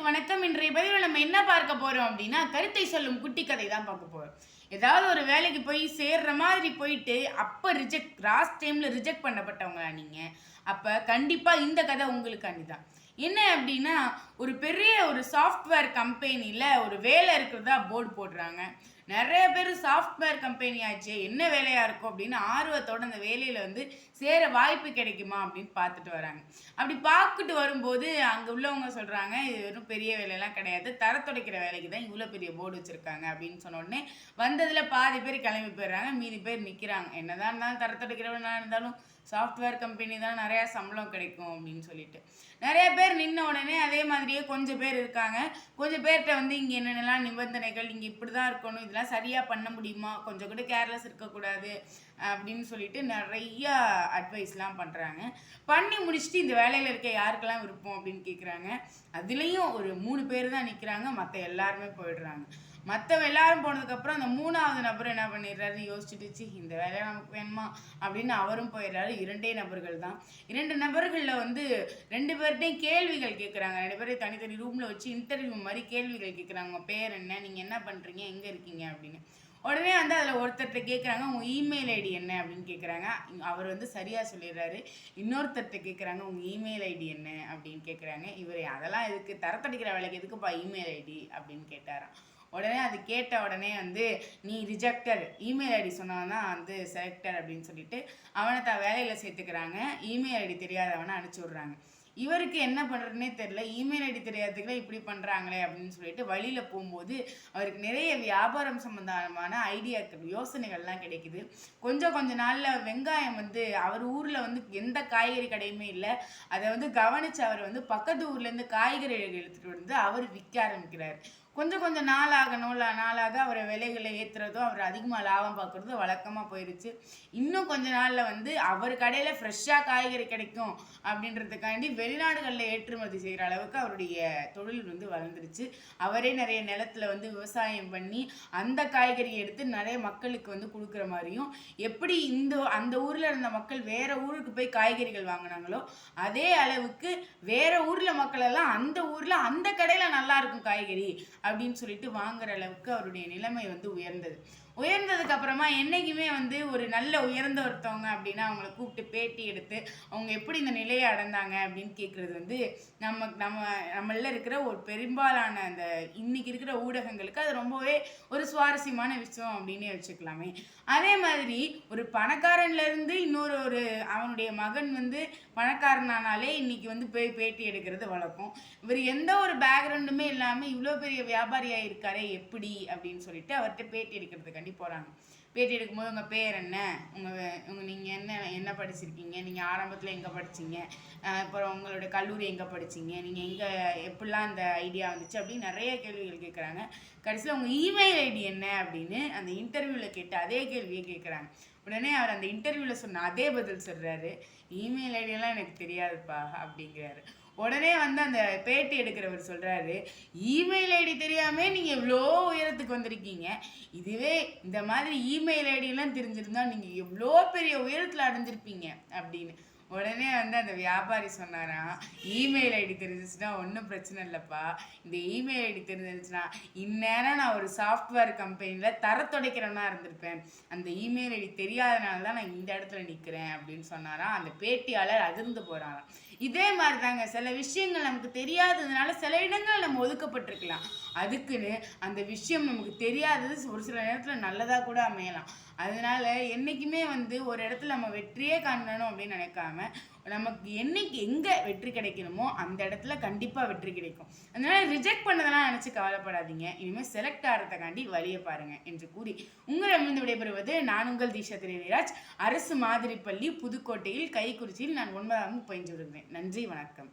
அனைவருக்கும் வணக்கம். இன்றைய பதிவில் நம்ம என்ன பார்க்க போறோம் அப்படின்னா, கருத்தை சொல்லும் குட்டி கதை தான் பார்க்க போறோம். ஏதாவது ஒரு வேலைக்கு போய் சேர்ற மாதிரி போயிட்டு அப்ப லாஸ்ட் டைம்ல ரிஜெக்ட் பண்ணப்பட்டவங்களா நீங்க? அப்ப கண்டிப்பா இந்த கதை உங்களுக்காண்டி தான். என்ன அப்படின்னா, ஒரு பெரிய சாஃப்ட்வேர் கம்பெனில ஒரு வேலை இருக்கிறதா போர்டு போடுறாங்க. நிறைய பேர் சாஃப்ட்வேர் கம்பெனி ஆச்சு, என்ன வேலையா இருக்கும் அப்படின்னு ஆர்வத்தோட அந்த வேலையில சேர வாய்ப்பு கிடைக்குமா அப்படின்னு பார்த்துட்டு வராங்க. அப்படி பார்த்துட்டு வரும்போது அங்கே உள்ளவங்க சொல்றாங்க, இது வெறும் பெரிய வேலையெல்லாம் கிடையாது, தரத்துடைக்கிற வேலைக்கு தான் இவ்வளோ பெரிய போர்டு வச்சிருக்காங்க அப்படின்னு சொன்ன உடனே வந்ததுல பாதி பேர் கிளம்பி போயிடுறாங்க, மீதி பேர் நிற்கிறாங்க. என்னதான் இருந்தாலும் தரத்துடைக்கிறவனா இருந்தாலும் சாஃப்ட்வேர் கம்பெனி தான் நிறையா சம்பளம் கிடைக்கும் அப்படின்னு சொல்லிட்டு நிறைய பேர் நின்ன உடனே அதே மாதிரியே கொஞ்சம் பேர் இருக்காங்க. கொஞ்சம் பேர்கிட்ட இங்கே என்னென்னலாம் நிபந்தனைகள், இங்கே இப்படி தான் இருக்கணும், இதெல்லாம் சரியாக பண்ண முடியுமா, கொஞ்சம் கூட கேர்லெஸ் இருக்கக்கூடாது அப்படின்னு சொல்லிட்டு நிறையா அட்வைஸ்லாம் பண்ணுறாங்க. பண்ணி முடிச்சுட்டு இந்த வேலையில் இருக்க யாருக்கெல்லாம் விருப்பம் அப்படின்னு கேட்குறாங்க. அதுலேயும் ஒரு 3 பேர் தான் நிற்கிறாங்க, மற்ற எல்லாருமே போயிடுறாங்க. மற்றவங்க எல்லாரும் போனதுக்கப்புறம் அந்த 3ஆவது நபர் என்ன பண்ணிடுறாரு, யோசிச்சுட்டு இந்த வேலையை நமக்கு வேணுமா அப்படின்னு அவரும் போயிடுறாரு. 2 நபர்கள் தான். 2 நபர்களில் 2 பேர்கிட்டையும் கேள்விகள் கேட்குறாங்க. 2 பேரையும் தனித்தனி ரூமில் வச்சு இன்டர்வியூ மாதிரி கேள்விகள் கேட்குறாங்க. உங்கள் பேர் என்ன, நீங்கள் என்ன பண்ணுறீங்க, எங்கே இருக்கீங்க அப்படின்னு. உடனே அதில் ஒருத்தர்கிட்ட கேட்குறாங்க, உங்கள் இமெயில் ஐடி என்ன அப்படின்னு கேட்குறாங்க. அவர் சரியாக சொல்லிடுறாரு. இன்னொருத்தர்கிட்ட கேட்குறாங்க, உங்கள் இமெயில் ஐடி என்ன அப்படின்னு கேட்குறாங்க. இவர் அதெல்லாம் எதுக்கு, தரத்தடிக்கிற வேலைக்கு எதுக்குப்பா இமெயில் ஐடி அப்படின்னு கேட்டாராம். உடனே அது கேட்ட உடனே நீ ரிஜெக்டட், இமெயில் ஐடி சொன்னவன் செலக்டட் அப்படின்னு சொல்லிட்டு அவனை வேலையில் சேர்த்துக்கிறாங்க. இமெயில் ஐடி தெரியாதவனை அனுப்பிச்சி விட்றாங்க. இவருக்கு என்ன பண்ணுறதுனே தெரில, இமெயில் ஐடி தெரியாததுக்குலாம் இப்படி பண்ணுறாங்களே அப்படின்னு சொல்லிட்டு வழியில் போகும்போது அவருக்கு நிறைய வியாபாரம் சம்மந்தமான ஐடியாக்கள், யோசனைகள்லாம் கிடைக்குது. கொஞ்ச நாளில் வெங்காயம் அவர் ஊரில் எந்த காய்கறி கடையுமே இல்லை. அதை கவனித்து அவர் பக்கத்து ஊர்லேருந்து காய்கறிகள் எடுத்துகிட்டு அவர் விற்க ஆரம்பிக்கிறார். கொஞ்சம் நாளாக அவரை விலைகளை ஏற்றுறதும் அவர் அதிகமாக லாபம் பார்க்குறதும் வழக்கமாக போயிடுச்சு. இன்னும் கொஞ்ச நாளில் அவர் கடையில் ஃப்ரெஷ்ஷாக காய்கறி கிடைக்கும் அப்படின்றதுக்காண்டி வெளிநாடுகளில் ஏற்றுமதி செய்கிற அளவுக்கு அவருடைய தொழில் வளர்ந்துருச்சு. அவரே நிறைய நிலத்தில் விவசாயம் பண்ணி அந்த காய்கறியை எடுத்து நிறைய மக்களுக்கு கொடுக்குற மாதிரியும், எப்படி அந்த ஊரில் இருந்த மக்கள் வேற ஊருக்கு போய் காய்கறிகள் வாங்கினாங்களோ அதே அளவுக்கு வேற ஊரில் மக்கள் எல்லாம் அந்த ஊரில் அந்த கடையில் நல்லா இருக்கும் காய்கறி அப்படின்னு சொல்லிட்டு வாங்குற அளவுக்கு அவருடைய நிலைமை உயர்ந்ததுக்கு அப்புறமா என்னைக்குமே ஒரு நல்ல உயர்ந்த ஒருத்தவங்க அப்படின்னா அவங்கள கூப்பிட்டு பேட்டி எடுத்து அவங்க எப்படி இந்த நிலையை அடைந்தாங்க அப்படின்னு கேட்குறது நம்மள இருக்கிற ஒரு பெரும்பாலான அந்த இன்னைக்கு இருக்கிற ஊடகங்களுக்கு அது ரொம்பவே ஒரு சுவாரஸ்யமான விஷயம் அப்படின்னு வச்சுக்கலாமே. அதே மாதிரி ஒரு பணக்காரன்லேருந்து இன்னொரு அவனுடைய மகன் பணக்காரனானாலே இன்னைக்கு போய் பேட்டி எடுக்கிறது வழக்கம். இவர் எந்த ஒரு பேக்ரவுண்டுமே இல்லாமல் இவ்வளோ பெரிய வியாபாரியாக இருக்காரே எப்படி அப்படின்னு சொல்லிட்டு அவர்கிட்ட பேட்டி எடுக்கிறதுக்காண்டி போகிறாங்க. பேட்டி எடுக்கும்போது உங்கள் பேர் என்ன, நீங்கள் என்ன படிச்சிருக்கீங்க, நீங்கள் ஆரம்பத்தில் எங்கே படிச்சிங்க, அப்புறம் உங்களோட கல்லூரி எங்கே படிச்சிங்க, நீங்கள் எப்படிலாம் அந்த ஐடியா வந்துச்சு அப்படின்னு நிறைய கேள்விகள் கேட்குறாங்க. கடைசியில் உங்கள் இமெயில் ஐடி என்ன அப்படின்னு அந்த இன்டர்வியூவில் கேட்டு அதே கேள்வியை கேட்குறாங்க. உடனே அவர் அந்த இன்டர்வியூவில் சொன்ன அதே பதில் சொல்கிறாரு, இமெயில் ஐடியெல்லாம் எனக்கு தெரியாதுப்பா அப்படிங்கிறாரு. உடனே அந்த பேட்டி எடுக்கிறவர் சொல்கிறாரு, இமெயில் ஐடி தெரியாமல் நீங்கள் எவ்வளோ உயரத்துக்கு வந்திருக்கீங்க, இதுவே இந்த மாதிரி இமெயில் ஐடியெல்லாம் தெரிஞ்சிருந்தா நீங்கள் எவ்வளோ பெரிய உயரத்தில் அடைஞ்சிருப்பீங்க அப்படின்னு. உடனே அந்த வியாபாரி சொன்னாராம், இமெயில் ஐடி தெரிஞ்சிச்சுன்னா ஒன்றும் பிரச்சனை இல்லைப்பா, இந்த இமெயில் ஐடி தெரிஞ்சிருச்சுன்னா இந்நேரம் நான் ஒரு சாஃப்ட்வேர் கம்பெனியில் தரத்துடைக்கிறவனா இருந்திருப்பேன், அந்த இமெயில் ஐடி தெரியாதனால தான் நான் இந்த இடத்துல நிற்கிறேன் அப்படின்னு சொன்னாராம். அந்த பேட்டியாளர் அதிர்ந்து போகிறாராம். இதே மாதிரி தாங்க சில விஷயங்கள் நமக்கு தெரியாததுனால சில இடங்கள் நம்ம ஒதுக்கப்பட்டிருக்கலாம். அதுக்குன்னு அந்த விஷயம் நமக்கு தெரியாதது ஒரு சில நேரத்தில் நல்லதாக கூட அமையலாம். அதனால என்றைக்குமே ஒரு இடத்துல நம்ம வெற்றியே காணணும் அப்படின்னு நினைக்காம நமக்கு எங்கே வெற்றி கிடைக்கணுமோ அந்த இடத்துல கண்டிப்பாக வெற்றி கிடைக்கும். அதனால ரிஜெக்ட் பண்ணதெல்லாம் நினச்சி கவலைப்படாதீங்க, இனிமேல் செலக்ட் ஆகிறதுக்காண்டி வழியை பாருங்க என்று கூறி உங்களிடமிருந்து விடைபெறுவது நான் உங்கள் தீஷா திரவிராஜ். அரசு மாதிரி பள்ளி புதுக்கோட்டையில் கைக்குறிச்சியில் நான் 9ஆம் பயின்று வருகிறேன். நன்றி, வணக்கம்.